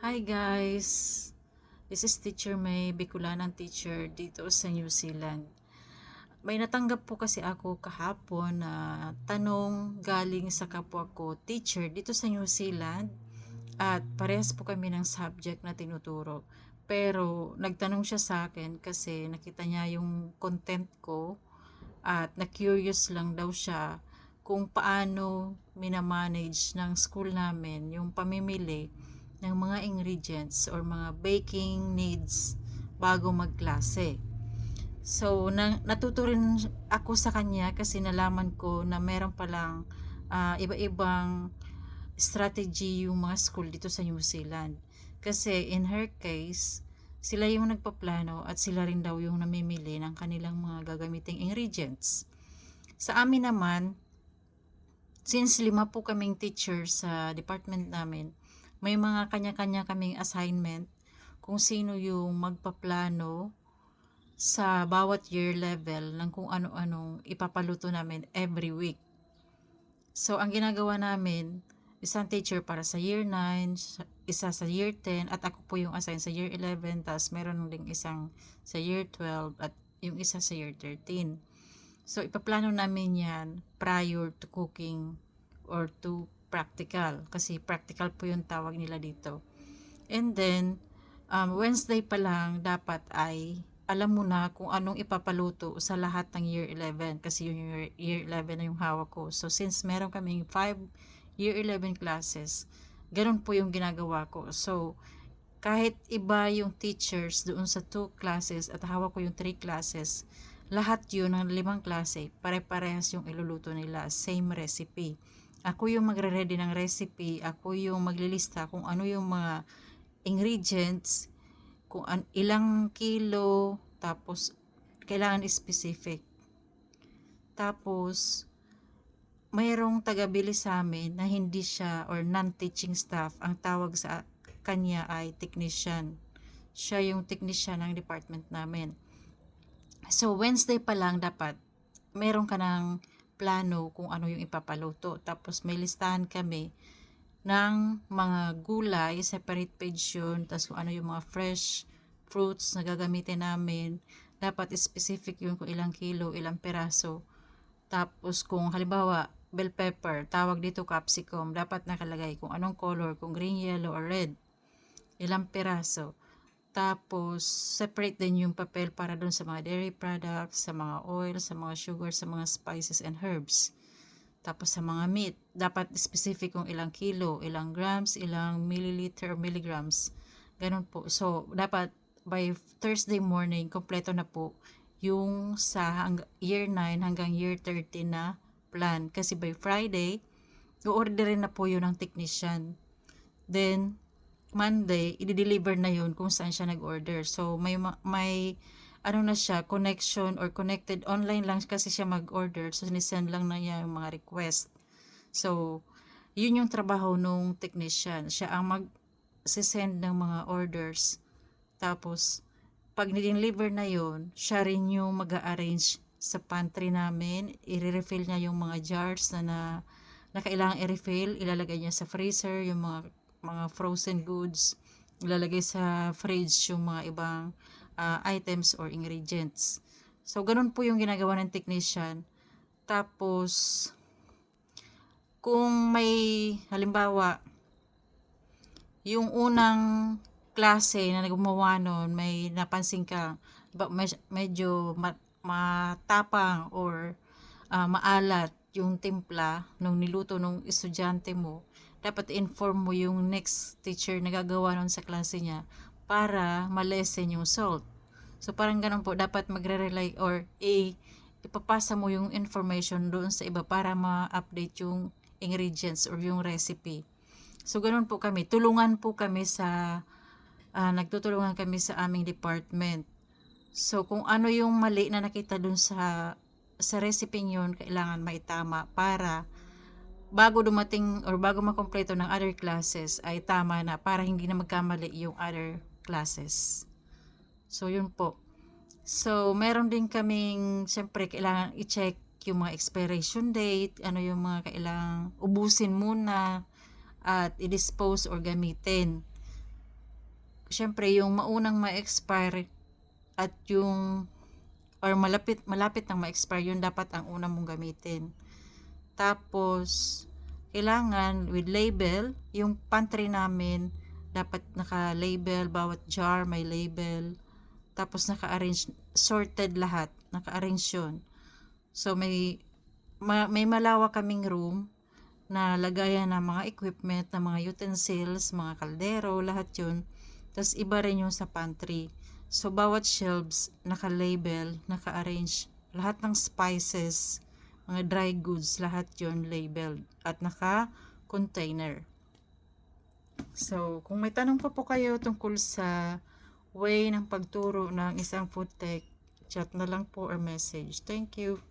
Hi guys! This is Teacher May, Bicolanang teacher dito sa New Zealand. May natanggap po kasi ako kahapon na tanong galing sa kapwa ko teacher dito sa New Zealand at parehas po kami ng subject na tinuturo. Pero nagtanong siya sa akin kasi nakita niya yung content ko at na-curious lang daw siya kung paano minamanage ng school namin yung pamimili ng mga ingredients or mga baking needs bago magklase. So, natuto rin ako sa kanya kasi nalaman ko na meron palang iba-ibang strategy yung mga school dito sa New Zealand. Kasi in her case, sila yung nagpaplano at sila rin daw yung namimili ng kanilang mga gagamiting ingredients. Sa amin naman, since 5 po kaming teacher sa department namin, may mga kanya-kanya kaming assignment kung sino yung magpaplano sa bawat year level ng kung ano-anong ipapaluto namin every week. So, ang ginagawa namin, isang teacher para sa year 9, isa sa year 10, at ako po yung assign sa year 11, tapos meron ding isang sa year 12, at yung isa sa year 13. So, ipaplano namin yan prior to cooking or to practical. Kasi practical po yung tawag nila dito. And then, Wednesday pa lang dapat ay alam mo na kung anong ipapaluto sa lahat ng year 11 kasi yung year 11 na yung hawak ko. So since meron kaming 5 year 11 classes, ganun po yung ginagawa ko. So kahit iba yung teachers doon sa 2 classes at hawak ko yung 3 classes, lahat yun ng 5 klase, pare-parehas yung iluluto nila, same recipe. Ako yung magre-ready ng recipe, ako yung maglilista kung ano yung mga ingredients, kung ilang kilo, tapos kailangan specific. Tapos, mayroong taga-bili sa amin na hindi siya or non-teaching staff. Ang tawag sa kanya ay technician. Siya yung technician ng department namin. So, Wednesday pa lang dapat meron ka ng plano kung ano yung ipapaluto. Tapos, may listahan kami ng mga gulay, separate page yun, tapos kung ano yung mga fresh fruits na gagamitin namin, dapat specific yun kung ilang kilo, ilang peraso. Tapos kung halimbawa, bell pepper, tawag dito capsicum, dapat nakalagay kung anong color, kung green, yellow, or red, ilang peraso. Tapos, separate din yung papel para dun sa mga dairy products, sa mga oil, sa mga sugar, sa mga spices and herbs. Tapos sa mga meat, dapat specific kung ilang kilo, ilang grams, ilang milliliter or milligrams. Ganun po. So, dapat by Thursday morning, kompleto na po yung sa year 9 hanggang year 13 na plan. Kasi by Friday, i-orderin na po yun ng technician. Then, Monday, i-deliver na yun kung saan siya nag-order. So, may ano na siya, connection or connected online lang kasi siya mag-order. So, sinisend lang na niya yung mga request. So, yun yung trabaho nung technician. Siya ang mag-send ng mga orders. Tapos, pag ni-deliver na yun, siya rin yung mag-arrange sa pantry namin. I-refill niya yung mga jars na kailangan i-refill. Ilalagay niya sa freezer yung mga frozen goods. Ilalagay sa fridge yung mga ibang items or ingredients. So, ganun po yung ginagawa ng technician. Tapos, kung may, halimbawa, yung unang klase na gumawa nun, may napansin ka, medyo matapang or maalat yung timpla nung niluto nung estudyante mo, dapat inform mo yung next teacher na gagawa nun sa klase niya para malesen yung salt. So, parang ganun po, dapat magre-rely or ipapasa mo yung information doon sa iba para ma-update yung ingredients or yung recipe. So, ganun po kami. Nagtutulungan kami sa aming department. So, kung ano yung mali na nakita dun sa recipe yun, kailangan maitama para bago dumating or bago makompleto ng other classes ay tama na para hindi na magkamali yung other classes. So, yun po. So, meron din kaming, syempre, kailangan i-check yung mga expiration date, ano yung mga kailangang ubusin muna at i-dispose or gamitin. syempre yung maunang ma-expire at yung or malapit nang ma-expire, yun dapat ang una mong gamitin. Tapos kailangan with label, yung pantry namin dapat naka-label, bawat jar may label. Tapos naka-arrange, sorted lahat, naka-arrange yun. So may malawak kaming room na lagayan ng mga equipment, ng mga utensils, mga kaldero, lahat yun. Tapos iba rin yung sa pantry. So bawat shelves naka-label, naka-arrange. Lahat ng spices, mga dry goods, lahat yun labeled at naka-container. So kung may tanong pa po kayo tungkol sa way ng pagturo ng isang food tech, chat na lang po or message. Thank you.